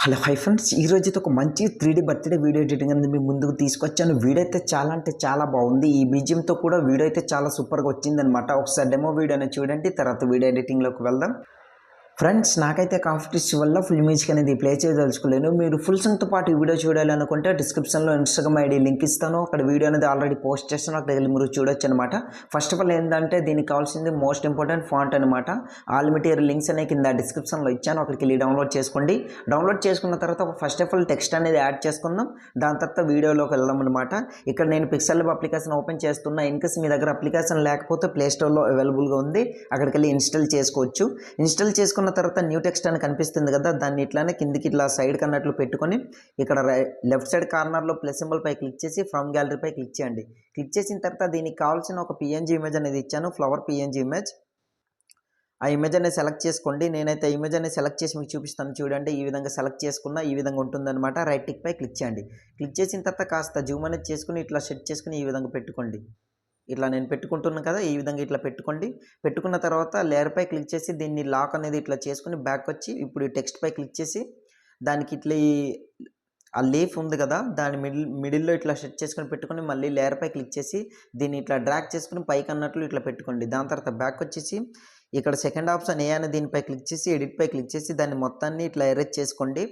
Hello hi friends, ఈరోజు అయితే ఒక మంచి 3D బర్త్డే వీడియో ఎడిటింగ్ అనేది మీ ముందుకు తీసుకొచ్చాను. వీడియో అయితే చాలా బాగుంది. ఈ బీజియంతో కూడా వీడియో అయితే చాలా సూపర్గా వచ్చిందనమాట. ఒకసారి డెమో వీడియో అనేది చూడండి, తర్వాత వీడియో ఎడిటింగ్లోకి వెళ్దాం. ఫ్రెండ్స్, నాకైతే కాంపిటీషన్ వల్ల ఫుల్ మ్యూజిక్ అనేది ప్లే చేయదలుచుకోలేను. మీరు ఫుల్ సాంగ్తో పాటు ఈ వీడియో చూడాలనుకుంటే డిస్క్రిప్షన్లో ఇన్స్టాగ్రామ్ ఐడి లింక్ ఇస్తాను. అక్కడ వీడియో అనేది ఆల్రెడీ పోస్ట్ చేస్తాను, అక్కడ వెళ్ళి మీరు చూడొచ్చు అనమాట. ఫస్ట్ ఆఫ్ ఆల్ ఏంటంటే దీనికి కావాల్సింది మోస్ట్ ఇంపార్టెంట్ ఫాంట్ అనమాట. ఆల్ మెటీరియల్ లింక్స్ అనేవి కింద డిస్క్రిప్షన్లో ఇచ్చాను, అక్కడికి వెళ్ళి డౌన్లోడ్ చేసుకోండి. డౌన్లోడ్ చేసుకున్న తర్వాత ఫస్ట్ ఆఫ్ ఆల్ టెక్స్ట్ అనేది యాడ్ చేసుకుందాం. దాని తర్వాత వీడియోలోకి వెళ్దాం అనమాట. ఇక్కడ నేను పిక్సెల్ అప్లికేషన్ ఓపెన్ చేస్తున్నా. ఇన్కేస్ మీ దగ్గర అప్లికేషన్ లేకపోతే ప్లేస్టోర్లో అవైలబుల్గా ఉంది, అక్కడికి వెళ్ళి ఇన్స్టాల్ చేసుకోవచ్చు. ఇన్స్టాల్ చేసుకున్న తర్వాత న్యూ టెక్స్ట్ అని కనిపిస్తుంది కదా, దాన్ని ఇట్లానే కిందికి ఇట్లా సైడ్ కన్నట్లు పెట్టుకొని ఇక్కడ లెఫ్ట్ సైడ్ కార్నర్లో ప్లస్ సింబల్ పై క్లిక్ చేసి ఫ్రమ్ గ్యాలరీ పై క్లిక్ చేయండి. క్లిక్ చేసిన తర్వాత దీనికి కావాల్సిన ఒక పిఎన్జీ ఇమేజ్ అనేది ఇచ్చాను, ఫ్లవర్ పిఎన్జీ ఇమేజ్. ఆ ఇమేజ్ అనేది సెలెక్ట్ చేసుకోండి. నేనైతే ఇమేజ్ అనేది సెలెక్ట్ చేసి మీకు చూపిస్తాను చూడండి. ఈ విధంగా సెలెక్ట్ చేసుకున్న ఈ విధంగా ఉంటుందన్నమాట. రైట్ టిక్ పై క్లిక్ చేయండి. క్లిక్ చేసిన తర్వాత కాస్త జూమ్ అనేది చేసుకుని ఇట్లా సెట్ చేసుకుని ఈ విధంగా పెట్టుకోండి. ఇట్లా నేను పెట్టుకుంటున్నాను కదా, ఈ విధంగా ఇట్లా పెట్టుకోండి. పెట్టుకున్న తర్వాత లేయర్ పై క్లిక్ చేసి దీన్ని లాక్ అనేది ఇట్లా చేసుకుని బ్యాక్ వచ్చి ఇప్పుడు ఈ టెక్స్ట్ పై క్లిక్ చేసి దానికి ఇట్లా ఆ లీఫ్ ఉంది కదా, దాని మిడిల్లో ఇట్లా సెట్ చేసుకొని పెట్టుకొని మళ్ళీ లేయర్ పై క్లిక్ చేసి దీన్ని ఇట్లా డ్రాగ్ చేసుకుని పైకి అన్నట్లు ఇట్లా పెట్టుకోండి. దాని తర్వాత బ్యాక్ వచ్చేసి ఇక్కడ సెకండ్ ఆప్షన్ ఏ అని దీనిపై క్లిక్ చేసి ఎడిట్ పై క్లిక్ చేసి దాన్ని మొత్తాన్ని ఇట్లా ఎరేజ్ చేసుకోండి.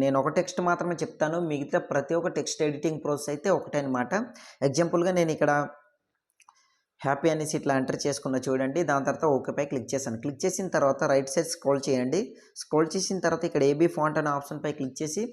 నేను ఒక టెక్స్ట్ మాత్రమే చెప్తాను, మిగతా ప్రతి ఒక్క టెక్స్ట్ ఎడిటింగ్ ప్రాసెస్ అయితే ఒకటే అనమాట. ఎగ్జాంపుల్గా నేను ఇక్కడ హ్యాపీ అనేసి ఇట్లా ఎంటర్ చేసుకున్న చూడండి. దాని తర్వాత ఓకేపై క్లిక్ చేశాను. క్లిక్ చేసిన తర్వాత రైట్ సైడ్ స్క్రోల్ చేయండి. స్క్రోల్ చేసిన తర్వాత ఇక్కడ ఏబీ ఫాంట్ అనే ఆప్షన్పై క్లిక్ చేసి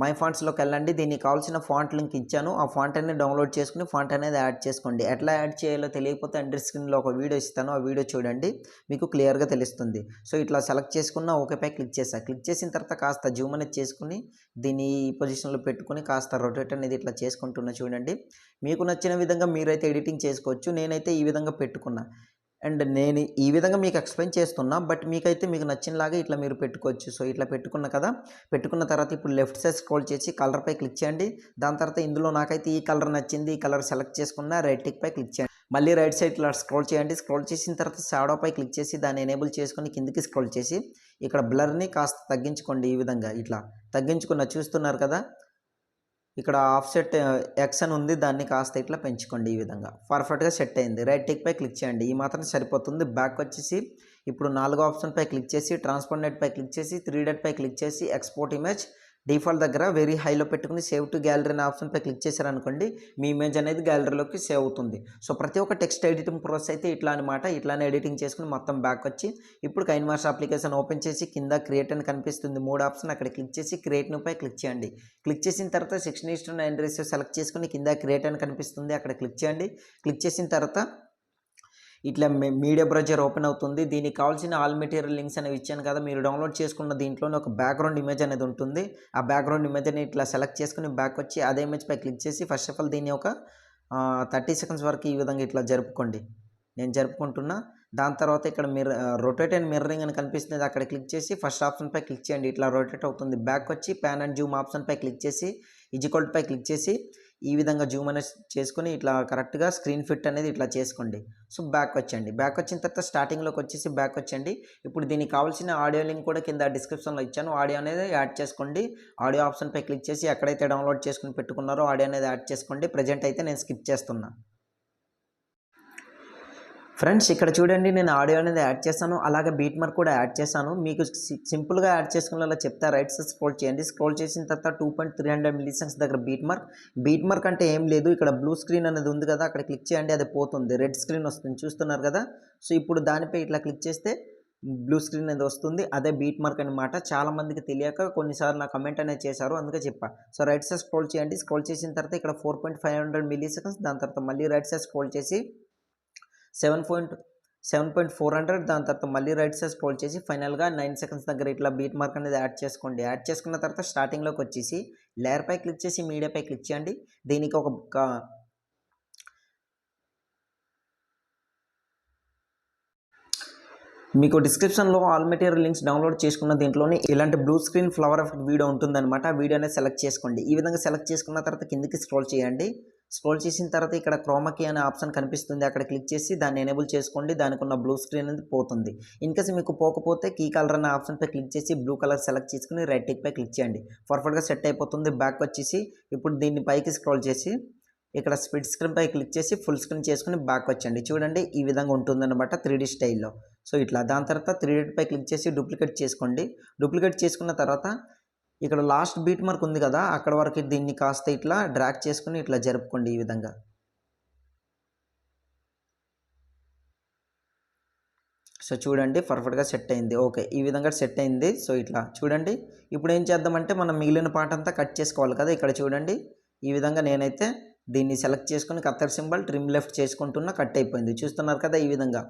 మై ఫాంట్స్లోకి వెళ్ళండి. దీనికి కావాల్సిన ఫాంట్ లింక్ ఇచ్చాను, ఆ ఫాంట్ అనేది డౌన్లోడ్ చేసుకుని ఫాంట్ అనేది యాడ్ చేసుకోండి. ఎట్లా యాడ్ చేయాలో తెలియకపోతే ఎంటర్ స్క్రీన్లో ఒక వీడియో ఇస్తాను, ఆ వీడియో చూడండి, మీకు క్లియర్గా తెలుస్తుంది. సో ఇట్లా సెలెక్ట్ చేసుకున్న ఓకేపై క్లిక్ చేశాను. క్లిక్ చేసిన తర్వాత కాస్త జూమ్ అనేది చేసుకుని దీన్ని ఈ పొజిషన్లో పెట్టుకుని కాస్త రొటేట్ అనేది ఇట్లా చేసుకుంటున్నా చూడండి. మీకు నచ్చిన విధంగా మీరైతే ఎడిటింగ్ చేసుకోవచ్చు. నేనైతే ఈ విధంగా పెట్టుకున్నా అండ్ నేను ఈ విధంగా మీకు ఎక్స్ప్లెయిన్ చేస్తున్నా, బట్ మీకు నచ్చినలాగా ఇట్లా మీరు పెట్టుకోవచ్చు. సో ఇట్లా పెట్టుకున్న కదా, పెట్టుకున్న తర్వాత ఇప్పుడు లెఫ్ట్ సైడ్ స్క్రోల్ చేసి కలర్పై క్లిక్ చేయండి. దాని తర్వాత ఇందులో నాకైతే ఈ కలర్ నచ్చింది, ఈ కలర్ సెలెక్ట్ చేసుకున్న రైట్ టిక్ పై క్లిక్ చేయండి. మళ్ళీ రైట్ సైడ్ ఇట్లా స్క్రోల్ చేయండి. స్క్రోల్ చేసిన తర్వాత షాడోపై క్లిక్ చేసి దాన్ని ఎనేబుల్ చేసుకొని కిందికి స్క్రోల్ చేసి ఇక్కడ బ్లర్ని కాస్త తగ్గించుకోండి. ఈ విధంగా ఇట్లా తగ్గించుకున్న చూస్తున్నారు కదా, ఇక్కడ ఆఫ్సెట్ ఎక్స్ అని ఉంది, దాన్ని కాస్త ఇట్లా పెంచుకోండి. ఈ విధంగా పర్ఫెక్ట్గా సెట్ అయింది. రైట్ టిక్ పై క్లిక్ చేయండి. ఈ మాత్రం సరిపోతుంది. బ్యాక్ వచ్చేసి ఇప్పుడు 4వ ఆప్షన్ పై క్లిక్ చేసి ట్రాన్స్పారెంట్ పై క్లిక్ చేసి 3 డాట్ పై క్లిక్ చేసి ఎక్స్పోర్ట్ ఇమేజ్ డిఫాల్ట్ దగ్గర వెరీ హైలో పెట్టుకుని సేవ్ టు గ్యాలరీ అనే ఆప్షన్ పై క్లిక్ చేశారనుకోండి, మీ ఇమేజ్ అనేది గ్యాలరీలోకి సేవ్ అవుతుంది. సో ప్రతి ఒక్క టెక్స్ట్ ఎడిటింగ్ ప్రాసెస్ అయితే ఇట్లా అనమాట. ఇట్లానే ఎడిటింగ్ చేసుకుని మొత్తం బ్యాక్ వచ్చి ఇప్పుడు కైన్వాస్ అప్లికేషన్ ఓపెన్ చేసి కింద క్రియేట్ అని కనిపిస్తుంది 3 ఆప్షన్, అక్కడ క్లిక్ చేసి క్రియేట్ పై క్లిక్ చేయండి. క్లిక్ చేసిన తర్వాత 16:9 రేషియో సెలెక్ట్ చేసుకుని కింద క్రియేట్ అని కనిపిస్తుంది, అక్కడ క్లిక్ చేయండి. క్లిక్ చేసిన తర్వాత ఇట్లా మీడియా బ్రౌజర్ ఓపెన్ అవుతుంది. దీనికి కావాల్సిన ఆల్ మెటీరియల్ లింక్స్ అనేవి ఇచ్చాను కదా, మీరు డౌన్లోడ్ చేసుకున్న దీంట్లోనే ఒక బ్యాక్గ్రౌండ్ ఇమేజ్ అనేది ఉంటుంది. ఆ బ్యాక్గ్రౌండ్ ఇమేజ్ని ఇట్లా సెలెక్ట్ చేసుకుని బ్యాక్ వచ్చి అదే ఇమేజ్ పై క్లిక్ చేసి ఫస్ట్ ఆఫ్ ఆల్ దీన్ని ఒక 30 సెకండ్స్ వరకు ఈ విధంగా ఇట్లా జరుపుకోండి. నేను జరుపుకుంటున్నా. దాని తర్వాత ఇక్కడ రొటేట్ అండ్ మిర్రరింగ్ అని కనిపిస్తుంది, అక్కడ క్లిక్ చేసి ఫస్ట్ ఆప్షన్ పై క్లిక్ చేయండి. ఇట్లా రొటేట్ అవుతుంది. బ్యాక్ వచ్చి ప్యాన్ అండ్ జూమ్ ఆప్షన్ పై క్లిక్ చేసి ఈక్వల్ పై క్లిక్ చేసి ఈ విధంగా జూమ్ అనేది చేసుకుని ఇట్లా కరెక్ట్గా స్క్రీన్ ఫిట్ అనేది ఇట్లా చేసుకోండి. సో బ్యాక్ వచ్చండి. బ్యాక్ వచ్చిన తర్వాత స్టార్టింగ్లోకి వచ్చేసి బ్యాక్ వచ్చండి. ఇప్పుడు దీనికి కావాల్సిన ఆడియో లింక్ కూడా కింద డిస్క్రిప్షన్లో ఇచ్చాను, ఆడియో అనేది యాడ్ చేసుకోండి. ఆడియో ఆప్షన్ పై క్లిక్ చేసి ఎక్కడైతే డౌన్లోడ్ చేసుకుని పెట్టుకున్నారో ఆడియో అనేది యాడ్ చేసుకోండి. ప్రజెంట్ అయితే నేను స్కిప్ చేస్తున్నా. ఫ్రెండ్స్, ఇక్కడ చూడండి, నేను ఆడియో అనేది యాడ్ చేశాను, అలాగే బీట్ మార్క్ కూడా యాడ్ చేశాను. మీకు సింపుల్గా యాడ్ చేసుకునేలా చెప్తా. రైట్ సైడ్ స్క్రోల్ చేయండి. స్క్రోల్ చేసిన తర్వాత 2.300 మిల్లీసెకండ్స్ దగ్గర బీట్ మార్క్ అంటే ఏం లేదు, ఇక్కడ బ్లూ స్క్రీన్ అనేది ఉంది కదా, అక్కడ క్లిక్ చేయండి, అది పోతుంది, రెడ్ స్క్రీన్ వస్తుంది, చూస్తున్నారు కదా. సో ఇప్పుడు దానిపై ఇట్లా క్లిక్ చేస్తే బ్లూ స్క్రీన్ అనేది వస్తుంది, అదే బీట్ మార్క్ అనమాట. చాలా మందికి తెలియక కొన్నిసార్లు నా కమెంట్ అనేది చేశారు, అందుకే చెప్పా. సో రైట్ సైడ్ స్క్రోల్ చేయండి. స్క్రోల్ చేసిన తర్వాత ఇక్కడ 4.500 మిల్లీసెకండ్స్, దాని తర్వాత మళ్ళీ రైట్ సైడ్ స్క్రోల్ చేసి 7.400, దాని తర్వాత మళ్ళీ రైట్ సైడ్ స్క్రోల్ చేసి ఫైనల్గా 9 సెకండ్స్ దగ్గర ఇట్లా బీట్ మార్క్ అనేది యాడ్ చేసుకోండి. యాడ్ చేసుకున్న తర్వాత స్టార్టింగ్లోకి వచ్చేసి లేయర్ పై క్లిక్ చేసి మీడియా పై క్లిక్ చేయండి. దీనికి మీకు డిస్క్రిప్షన్లో ఆల్ మెటీరియల్ లింక్స్ డౌన్లోడ్ చేసుకున్న దీంట్లోనే ఇలాంటి blue screen flower effect video ఉంటుందన్నమాట. వీడియో అనేది సెలెక్ట్ చేసుకోండి. ఈ విధంగా సెలెక్ట్ చేసుకున్న తర్వాత కిందికి స్క్రోల్ చేయండి. స్క్రోల్ చేసిన తర్వాత ఇక్కడ క్రోమాకీ అనే ఆప్షన్ కనిపిస్తుంది, అక్కడ క్లిక్ చేసి దాన్ని ఎనేబుల్ చేసుకోండి. దానికి ఉన్న బ్లూ స్క్రీన్ అనేది పోతుంది. ఇన్కేస్ మీకు పోకపోతే కీ కలర్ అనే ఆప్షన్పై క్లిక్ చేసి బ్లూ కలర్ సెలెక్ట్ చేసుకుని రైట్ టిక్పై క్లిక్ చేయండి. పర్ఫెక్ట్గా సెట్ అయిపోతుంది. బ్యాక్ వచ్చేసి ఇప్పుడు దీన్ని పైకి స్క్రోల్ చేసి ఇక్కడ స్ప్లిట్ స్క్రీన్పై క్లిక్ చేసి ఫుల్ స్క్రీన్ చేసుకుని బ్యాక్ వచ్చండి. చూడండి ఈ విధంగా ఉంటుందన్నమాట 3D స్టైల్లో. సో ఇట్లా దాని తర్వాత 3D క్లిక్ చేసి డూప్లికేట్ చేసుకోండి. డూప్లికేట్ చేసుకున్న తర్వాత ఇక్కడ లాస్ట్ బీట్ మార్క్ ఉంది కదా, అక్కడ వరకు దీన్ని కాస్త ఇట్లా డ్రాగ్ చేసుకుని ఇట్లా జరుపుకోండి ఈ విధంగా. సో చూడండి పర్ఫెక్ట్గా సెట్ అయింది. ఓకే, ఈ విధంగా సెట్ అయింది. సో ఇట్లా చూడండి. ఇప్పుడు ఏం చేద్దామంటే మనం మిగిలిన పార్ట్ అంతా కట్ చేసుకోవాలి కదా. ఇక్కడ చూడండి ఈ విధంగా నేనైతే దీన్ని సెలెక్ట్ చేసుకుని కత్తర్ సింబల్ ట్రిమ్ లెఫ్ట్ చేసుకుంటున్నా, కట్ అయిపోయింది. చూస్తున్నారు కదా ఈ విధంగా.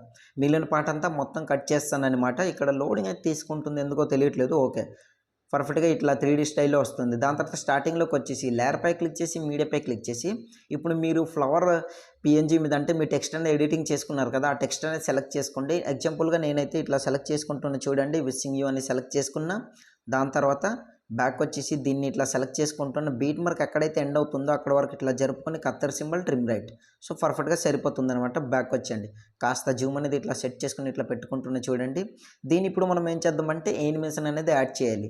మిగిలిన పార్ట్ అంతా మొత్తం కట్ చేస్తానన్నమాట. ఇక్కడ లోడింగ్ అయితే తీసుకుంటుంది, ఎందుకో తెలియట్లేదు. ఓకే, పర్ఫెక్ట్గా ఇట్లా 3D స్టైల్లో వస్తుంది. దాని తర్వాత స్టార్టింగ్లోకి వచ్చేసి లేయర్పై క్లిక్ చేసి మీడియాపై క్లిక్ చేసి ఇప్పుడు మీరు ఫ్లవర్ పిఎన్జీ మీద అంటే మీ టెక్స్ట్ అనేది ఎడిటింగ్ చేసుకున్నారు కదా, ఆ టెక్స్ట్ అనేది సెలెక్ట్ చేసుకోండి. ఎగ్జాంపుల్గా నేనైతే ఇట్లా సెలెక్ట్ చేసుకుంటున్నా చూడండి, విషింగ్ యూ అని సెలెక్ట్ చేసుకున్నా. దాని తర్వాత బ్యాక్ వచ్చేసి దీన్ని ఇట్లా సెలెక్ట్ చేసుకుంటున్న బీట్ మార్క్ ఎక్కడైతే ఎండ్ అవుతుందో అక్కడ వరకు ఇట్లా జరుపుకొని Kathera symbol trim right. So పర్ఫెక్ట్గా సరిపోతుంది అనమాట. బ్యాక్ వచ్చండి, కాస్త జూమ్ అనేది ఇట్లా సెట్ చేసుకుని ఇట్లా పెట్టుకుంటున్నా చూడండి. దీన్ని ఇప్పుడు మనం ఏం చేద్దామంటే యానిమేషన్ అనేది యాడ్ చేయాలి.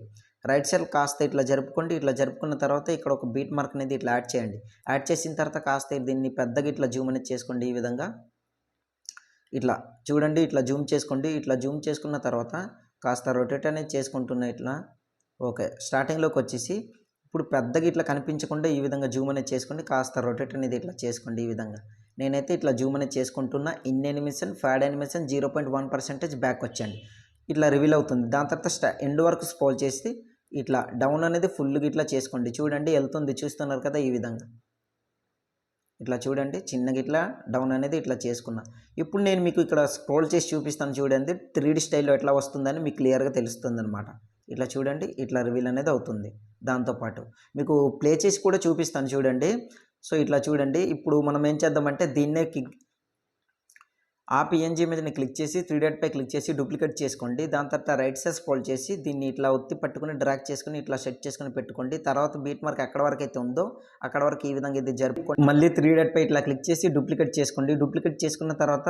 రైట్ సైడ్ కాస్త ఇట్లా జరుపుకోండి. ఇట్లా జరుపుకున్న తర్వాత ఇక్కడ ఒక బీట్ మార్క్ అనేది ఇట్లా యాడ్ చేయండి. యాడ్ చేసిన తర్వాత కాస్త దీన్ని పెద్దగా ఇట్లా జూమ్ అనేది చేసుకోండి ఈ విధంగా. ఇట్లా చూడండి, ఇట్లా జూమ్ చేసుకోండి. ఇట్లా జూమ్ చేసుకున్న తర్వాత కాస్త రొటేట్ అనేది చేసుకుంటున్నా ఇట్లా. ఓకే, స్టార్టింగ్లోకి వచ్చేసి ఇప్పుడు పెద్దగా ఇట్లా కనిపించకుండా ఈ విధంగా జూమ్ అనేది చేసుకోండి. కాస్త రొటేట్ అనేది ఇట్లా చేసుకోండి ఈ విధంగా. నేనైతే ఇట్లా జూమ్ అనేది చేసుకుంటున్నా. In animation pad animation 0.1% back వచ్చండి. ఇట్లా రివీల్ అవుతుంది. దాని తర్వాత ఎండ్ వరకు స్క్రోల్ చేసి ఇట్లా డౌన్ అనేది ఫుల్గా ఇట్లా చేసుకోండి. చూడండి వెళ్తుంది, చూస్తున్నారు కదా ఈ విధంగా. ఇట్లా చూడండి చిన్నగా ఇట్లా డౌన్ అనేది ఇట్లా చేసుకున్నా. ఇప్పుడు నేను మీకు ఇక్కడ స్క్రోల్ చేసి చూపిస్తాను చూడండి, 3D స్టైల్లో ఎట్లా వస్తుందని మీకు క్లియర్గా తెలుస్తుంది అనమాట. ఇట్లా చూడండి, ఇట్లా రివీల్ అనేది అవుతుంది. దాంతోపాటు మీకు ప్లే చేసి కూడా చూపిస్తాను చూడండి. సో ఇట్లా చూడండి. ఇప్పుడు మనం ఏం చేద్దామంటే దీన్నే ఆ పిఎన్జీ మీద క్లిక్ చేసి 3 డాట్ పై క్లిక్ చేసి డూప్లికేట్ చేసుకోండి. దాని తర్వాత రైట్ సైడ్ స్క్రోల్ చేసి దీన్ని ఇట్లా ఒత్తి పట్టుకుని డ్రాగ్ చేసుకుని ఇట్లా సెట్ చేసుకుని పెట్టుకోండి. తర్వాత బీట్ మార్క్ ఎక్కడ వరకు అయితే ఉందో అక్కడ వరకు ఈ విధంగా ఇది జరుపుకోండి. మళ్ళీ 3 డాట్ పై ఇట్లా క్లిక్ చేసి డూప్లికేట్ చేసుకోండి. డూప్లికేట్ చేసుకున్న తర్వాత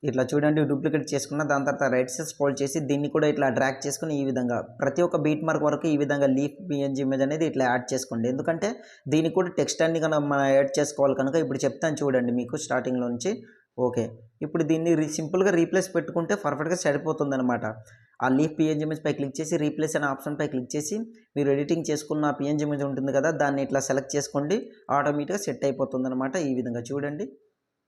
ఇట్లా చూడండి డూప్లికేట్ చేసుకున్న. దాని తర్వాత రైట్ సైడ్ స్క్రోల్ చేసి దీన్ని కూడా ఇట్లా డ్రాగ్ చేసుకుని ఈ విధంగా ప్రతి ఒక్క బీట్ మార్క్ వరకు ఈ విధంగా లీఫ్ పిఎన్జీ ఇమేజ్ అనేది ఇట్లా యాడ్ చేసుకోండి. ఎందుకంటే దీనికి కూడా టెక్స్ట్ అన్ని కనుక మనం యాడ్ చేసుకోవాలి కనుక ఇప్పుడు చెప్తాను చూడండి మీకు స్టార్టింగ్లో నుంచి. ఓకే, ఇప్పుడు దీన్ని సింపుల్గా రీప్లేస్ పెట్టుకుంటే పర్ఫెక్ట్గా సరిపోతుంది అనమాట. ఆ లీఫ్ పిఎన్జీ ఇమేజ్ పై క్లిక్ చేసి రీప్లేస్ అనే ఆప్షన్పై క్లిక్ చేసి మీరు ఎడిటింగ్ చేసుకున్న పిఎన్జీ ఇమేజ్ ఉంటుంది కదా, దాన్ని ఇట్లా సెలెక్ట్ చేసుకోండి. ఆటోమేటిక్గా సెట్ అయిపోతుంది అనమాట. ఈ విధంగా చూడండి.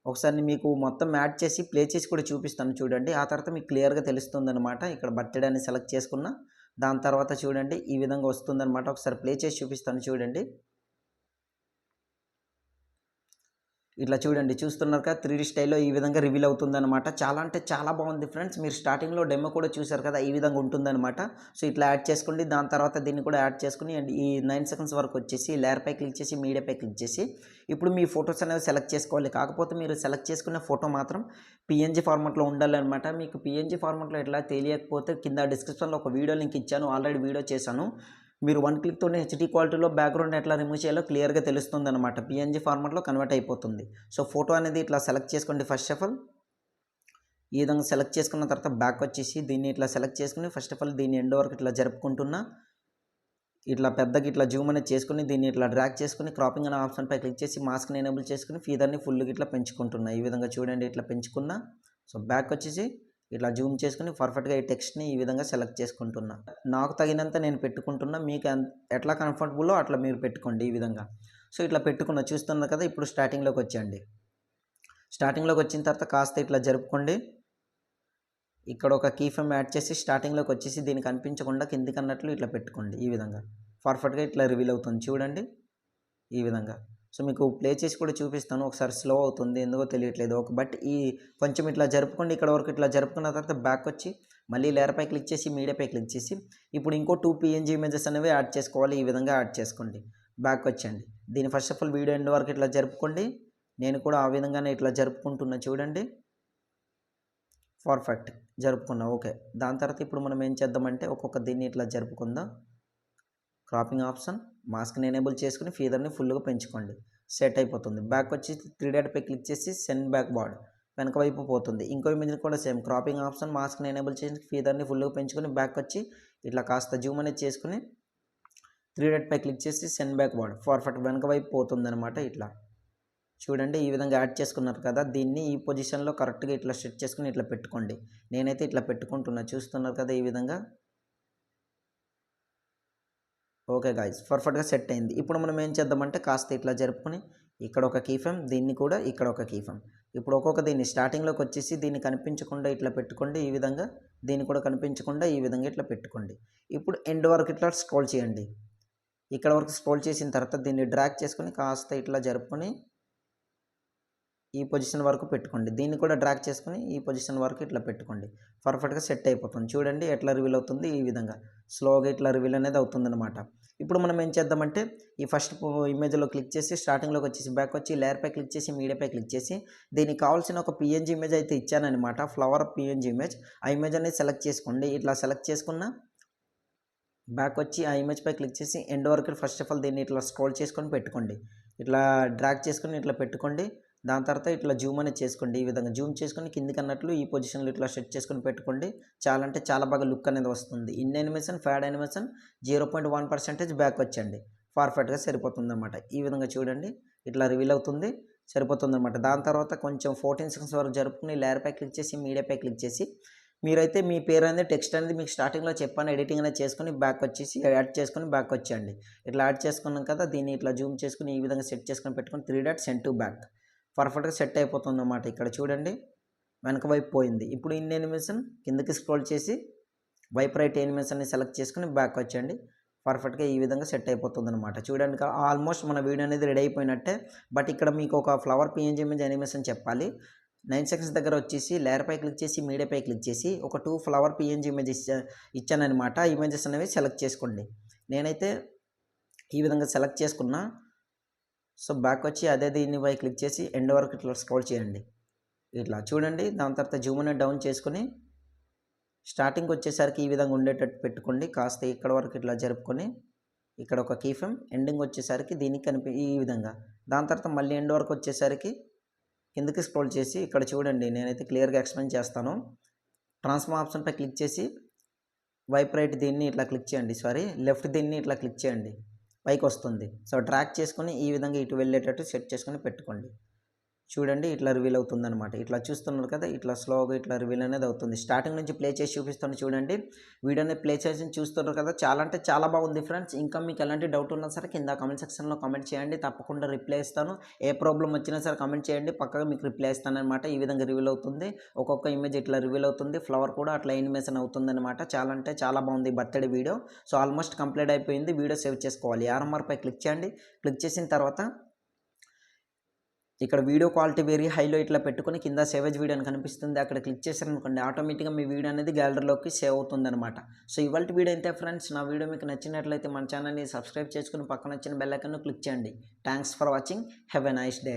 ఒకసారి మీకు మొత్తం యాడ్ చేసి ప్లే చేసి కూడా చూపిస్తాను చూడండి. ఆ తర్వాత మీకు క్లియర్గా తెలుస్తుంది అనమాట. ఇక్కడ బర్త్డే అని సెలెక్ట్ చేసుకున్న దాని తర్వాత చూడండి ఈ విధంగా వస్తుందన్నమాట. ఒకసారి ప్లే చేసి చూపిస్తాను చూడండి. ఇట్లా చూడండి, చూస్తున్నారు కదా 3D స్టైల్లో ఈ విధంగా రివీల్ అవుతుందన్నమాట. చాలా అంటే చాలా బాగుంది ఫ్రెండ్స్. మీరు స్టార్టింగ్లో డెమో కూడా చూశారు కదా, ఈ విధంగా ఉంటుందన్నమాట. సో ఇట్లా యాడ్ చేసుకోండి. దాని తర్వాత దీన్ని కూడా యాడ్ చేసుకుని అండ్ ఈ 9 సెకండ్స్ వరకు వచ్చేసి లేయర్పై క్లిక్ చేసి మీడియాపై క్లిక్ చేసి ఇప్పుడు మీ ఫొటోస్ అనేవి సెలెక్ట్ చేసుకోవాలి. కాకపోతే మీరు సెలెక్ట్ చేసుకున్న ఫోటో మాత్రం పిఎన్జీ ఫార్మాట్లో ఉండాలన్నమాట. మీకు పిఎన్జీ ఫార్మాట్లో ఎట్లా తెలియకపోతే కింద డిస్క్రిప్షన్లో ఒక వీడియో లింక్ ఇచ్చాను, ఆల్రెడీ వీడియో చేశాను. మీరు 1 క్లిక్తోనే హెచ్డీ క్వాలిటీలో బ్యాక్గ్రౌండ్ ఎట్లా రిమూవ్ చేయాలో క్లియర్గా తెలుస్తుంది అనమాట. పిఎన్జీ ఫార్మాట్లో కన్వర్ట్ అయిపోతుంది. సో ఫోటో అనేది ఇట్లా సెలెక్ట్ చేసుకోండి. ఫస్ట్ ఆఫ్ ఆల్ ఈ విధంగా సెలెక్ట్ చేసుకున్న తర్వాత బ్యాక్ వచ్చేసి దీన్ని ఇట్లా సెలెక్ట్ చేసుకుని ఫస్ట్ ఆఫ్ ఆల్ దీన్ని ఎండ్ వరకు ఇట్లా జరుపుకుంటున్నా. ఇట్లా పెద్దగా ఇట్లా జూమ్ అనేది చేసుకుని దీన్ని ఇట్లా డ్రాగ్ చేసుకుని క్రాపింగ్ అనే ఆప్షన్పై క్లిక్ చేసి మాస్క్ని ఎనేబుల్ చేసుకుని ఫీదర్ని ఫుల్గా ఇట్లా పెంచుకుంటున్నా. ఈ విధంగా చూడండి ఇట్లా పెంచుకున్నా. సో బ్యాక్ వచ్చేసి ఇట్లా జూమ్ చేసుకుని పర్ఫెక్ట్గా ఈ టెక్స్ట్ని ఈ విధంగా సెలెక్ట్ చేసుకుంటున్నా. నాకు తగినంత నేను పెట్టుకుంటున్నా. మీకు ఎట్లా కంఫర్టబుల్లో అట్లా మీరు పెట్టుకోండి ఈ విధంగా. సో ఇట్లా పెట్టుకున్నా, చూస్తున్నారు కదా. ఇప్పుడు స్టార్టింగ్లోకి వచ్చేయండి. స్టార్టింగ్లోకి వచ్చిన తర్వాత కాస్త ఇట్లా జరుపుకోండి. ఇక్కడ ఒక కీ ఫ్రేమ్ యాడ్ చేసి స్టార్టింగ్లోకి వచ్చేసి దీనికి కనిపించకుండా కిందికి అన్నట్లు ఇట్లా పెట్టుకోండి. ఈ విధంగా పర్ఫెక్ట్గా ఇట్లా రివీల్ అవుతుంది చూడండి ఈ విధంగా. సో మీకు ప్లే చేసి కూడా చూపిస్తాను. ఒకసారి స్లో అవుతుంది, ఎందుకో తెలియట్లేదు. బట్ ఈ కొంచెం ఇట్లా జరుపుకోండి. ఇక్కడ వరకు ఇట్లా జరుపుకున్న తర్వాత బ్యాక్ వచ్చి మళ్ళీ లేయర్పై క్లిక్ చేసి మీడియాపై క్లిక్ చేసి ఇప్పుడు ఇంకో 2 పిఎన్జీ ఇమేజెస్ అనేవి యాడ్ చేసుకోవాలి. ఈ విధంగా యాడ్ చేసుకోండి. బ్యాక్ వచ్చండి. దీన్ని first of all video end వరకు ఇట్లా జరుపుకోండి. నేను కూడా ఆ విధంగానే ఇట్లా జరుపుకుంటున్నా చూడండి. పర్ఫెక్ట్ జరుపుకున్నా. ఓకే, దాని తర్వాత ఇప్పుడు మనం ఏం చేద్దామంటే ఒక్కొక్క దీన్ని ఇట్లా జరుపుకుందాం. క్రాపింగ్ ఆప్షన్ మాస్క్ని ఎనేబుల్ చేసుకుని ఫీదర్ని ఫుల్గా పెంచుకోండి. సెట్ అయిపోతుంది. బ్యాక్ వచ్చి 3 డాట్ పై క్లిక్ చేసి సెండ్ బ్యాక్ వర్డ్ వెనక వైపు పోతుంది. ఇంకో ఇమేజ్ని కూడా సేమ్ క్రాపింగ్ ఆప్షన్ మాస్క్ని ఎనేబుల్ చేసి ఫీదర్ని ఫుల్గా పెంచుకొని బ్యాక్ వచ్చి ఇట్లా కాస్త జూమ్ అనేది చేసుకుని 3 డాట్ పై క్లిక్ చేసి సెండ్ బ్యాక్ వర్డ్ పర్ఫెక్ట్ వెనక వైపు పోతుందన్నమాట. ఇట్లా చూడండి ఈ విధంగా యాడ్ చేసుకున్నారు కదా, దీన్ని ఈ పొజిషన్లో కరెక్ట్గా ఇట్లా సెట్ చేసుకుని ఇట్లా పెట్టుకోండి. నేనైతే ఇట్లా పెట్టుకుంటున్నా, చూస్తున్నారు కదా ఈ విధంగా. ఓకే గాయ్స్, పర్ఫెక్ట్గా సెట్ అయింది. ఇప్పుడు మనం ఏం చేద్దామంటే కాస్త ఇట్లా జరుపుకొని ఇక్కడ ఒక కీ ఫ్రేమ్, దీన్ని కూడా ఇక్కడ ఒక కీ ఫ్రేమ్. ఇప్పుడు ఒక్కొక్క దీన్ని స్టార్టింగ్లోకి వచ్చేసి దీన్ని కనిపించకుండా ఇట్లా పెట్టుకోండి ఈ విధంగా, దీన్ని కూడా కనిపించకుండా ఈ విధంగా ఇట్లా పెట్టుకోండి. ఇప్పుడు ఎండ్ వరకు ఇట్లా స్క్రోల్ చేయండి. ఇక్కడ వరకు స్క్రోల్ చేసిన తర్వాత దీన్ని డ్రాగ్ చేసుకొని కాస్త ఇట్లా జరుపుకొని ఈ పొజిషన్ వరకు పెట్టుకోండి. దీన్ని కూడా డ్రాగ్ చేసుకుని ఈ పొజిషన్ వరకు ఇట్లా పెట్టుకోండి. పర్ఫెక్ట్గా సెట్ అయిపోతుంది. చూడండి ఎట్లా రివీల్ అవుతుంది, ఈ విధంగా స్లోగా ఇట్లా రివీల్ అనేది అవుతుందన్నమాట. ఇప్పుడు మనం ఏం చేద్దామంటే ఈ ఫస్ట్ ఇమేజ్లో క్లిక్ చేసి స్టార్టింగ్లోకి వచ్చేసి బ్యాక్ వచ్చి లేయర్పై క్లిక్ చేసి మీడియాపై క్లిక్ చేసి దీనికి కావాల్సిన ఒక పిఎన్జీ ఇమేజ్ అయితే ఇచ్చానమాట, ఫ్లవర్ పిఎన్జీ ఇమేజ్. ఆ ఇమేజ్ అనేది సెలెక్ట్ చేసుకోండి. ఇట్లా సెలెక్ట్ చేసుకున్న బ్యాక్ వచ్చి ఆ ఇమేజ్ పై క్లిక్ చేసి ఎండ్ వరకు ఫస్ట్ ఆఫ్ ఆల్ దీన్ని ఇట్లా స్క్రోల్ చేసుకొని పెట్టుకోండి. ఇట్లా డ్రాగ్ చేసుకొని ఇట్లా పెట్టుకోండి. దాని తర్వాత ఇట్లా జూమ్ అనేది చేసుకోండి. ఈ విధంగా జూమ్ చేసుకొని కిందికి అన్నట్లు ఈ పొజిషన్లో ఇట్లా సెట్ చేసుకొని పెట్టుకోండి. చాలా అంటే చాలా బాగా లుక్ అనేది వస్తుంది. In animation pad animation 0.1% back వచ్చండి. పర్ఫెక్ట్గా సరిపోతుంది అన్నమాట. ఈ విధంగా చూడండి ఇట్లా రివీల్ అవుతుంది, సరిపోతుంది అన్నమాట. దాని తర్వాత కొంచెం 14 సెకండ్స్ వరకు జరుపుకుని లేయర్పై క్లిక్ చేసి మీడియాపై క్లిక్ చేసి మీరైతే మీ పేరు అనేది టెక్స్ట్ అనేది మీకు స్టార్టింగ్లో చెప్పాను ఎడిటింగ్ అనేది చేసుకొని బ్యాక్ వచ్చేసి యాడ్ చేసుకొని బ్యాక్ వచ్చేయండి. ఇట్లా యాడ్ చేసుకున్నాం కదా, దీన్ని ఇట్లా జూమ్ చేసుకుని ఈ విధంగా సెట్ చేసుకొని పెట్టుకొని 3 డాట్ సెండ్ టు బ్యాక్ పర్ఫెక్ట్గా సెట్ అయిపోతుంది అన్నమాట. ఇక్కడ చూడండి వెనక వైపు పోయింది. ఇప్పుడు ఇన్ యానిమేషన్ కిందకి స్క్రోల్ చేసి వైప్ రైట్ యానిమేషన్ని సెలెక్ట్ చేసుకుని బ్యాక్ వచ్చేయండి. పర్ఫెక్ట్గా ఈ విధంగా సెట్ అయిపోతుంది అనమాట. చూడండి ఆల్మోస్ట్ మన వీడియో అనేది రెడీ అయిపోయినట్టే. బట్ ఇక్కడ మీకు ఒక ఫ్లవర్ పిఎన్జీ ఇమేజ్ యానిమేషన్ చెప్పాలి. 9 సెకండ్స్ దగ్గర వచ్చేసి లేయర్పై క్లిక్ చేసి మీడియాపై క్లిక్ చేసి ఒక 2 ఫ్లవర్ పిఎన్జీ ఇమేజ్ ఇచ్చానమాట. ఇమేజెస్ అనేవి సెలెక్ట్ చేసుకోండి. నేనైతే ఈ విధంగా సెలెక్ట్ చేసుకున్నా. సో బ్యాక్ వచ్చి అదే దీన్ని పై క్లిక్ చేసి ఎండ్ వరకు ఇట్లా స్క్రోల్ చేయండి. ఇట్లా చూడండి. దాని తర్వాత జూమ్ అనేది డౌన్ చేసుకొని స్టార్టింగ్ వచ్చేసరికి ఈ విధంగా ఉండేటట్టు పెట్టుకోండి. కాస్త ఇక్కడ వరకు ఇట్లా జరుపుకొని ఇక్కడ ఒక కీ ఫ్రేమ్, ఎండింగ్ వచ్చేసరికి దీనికి ఈ విధంగా. దాని తర్వాత మళ్ళీ ఎండ్ వరకు వచ్చేసరికి కిందకి స్క్రోల్ చేసి ఇక్కడ చూడండి నేనైతే క్లియర్గా ఎక్స్ప్లెయిన్ చేస్తాను. ట్రాన్స్ఫార్మ్ ఆప్షన్పై క్లిక్ చేసి వైప్ రైట్ దీన్ని ఇట్లా క్లిక్ చేయండి, లెఫ్ట్ దీన్ని ఇట్లా క్లిక్ చేయండి, పైకి వస్తుంది. సో ట్రాక్ చేసుకొని ఈ విధంగా ఇటు వెళ్ళేటట్టు సెట్ చేసుకొని పెట్టుకోండి. చూడండి ఇట్లా రివీల్ అవుతుంది అనమాట. ఇట్లా చూస్తున్నారు కదా, ఇట్లా స్లోగా ఇట్లా రివీల్ అనేది అవుతుంది. స్టార్టింగ్ నుంచి ప్లే చేసి చూపిస్తాను చూడండి. వీడియో అనేది ప్లే చేసి చూస్తున్నారు కదా, చాలా అంటే చాలా బాగుంది ఫ్రెండ్స్. ఇంకా మీకు ఎలాంటి డౌట్ ఉన్నా సరే కింద కామెంట్ సెక్షన్లో కామెంట్ చేయండి, తప్పకుండా రిప్లై ఇస్తాను. ఏ ప్రాబ్లం వచ్చినా సరే కామెంట్ చేయండి, పక్కగా మీకు రిప్లై ఇస్తాను అనమాట. ఈ విధంగా రివీల్ అవుతుంది. ఒక్కొక్క ఇమేజ్ ఇట్లా రివీల్ అవుతుంది. ఫ్లవర్ కూడా అట్లా యానిమేషన్ అవుతుంది అనమాట. చాలా అంటే చాలా బాగుంది birthday video. So almost complete అయిపోయింది. వీడియో సేవ్ చేసుకోవాలి. ఆర్ఎంఆర్ పై క్లిక్ చేయండి. క్లిక్ చేసిన తర్వాత ఇక్కడ వీడియో క్వాలిటీ వెరీ హైలో ఇట్లా పెట్టుకొని కింద సేవేజ్ వీడియో అని కనిపిస్తుంది, అక్కడ క్లిక్ చేశారనుకోండి ఆటోమేటిక్గా మీ వీడియో అనేది గ్యాలరీలోకి సేవ్ అవుతుంది అనమాట. సో ఇవాళ వీడియో అయితే ఫ్రెండ్స్, నా వీడియో మీకు నచ్చినట్లయితే మన ఛానల్ని సబ్స్క్రైబ్ చేసుకుని పక్కన వచ్చిన బెల్ ఐకాన్ను క్లిక్ చేయండి. Thanks for watching. Have a nice day.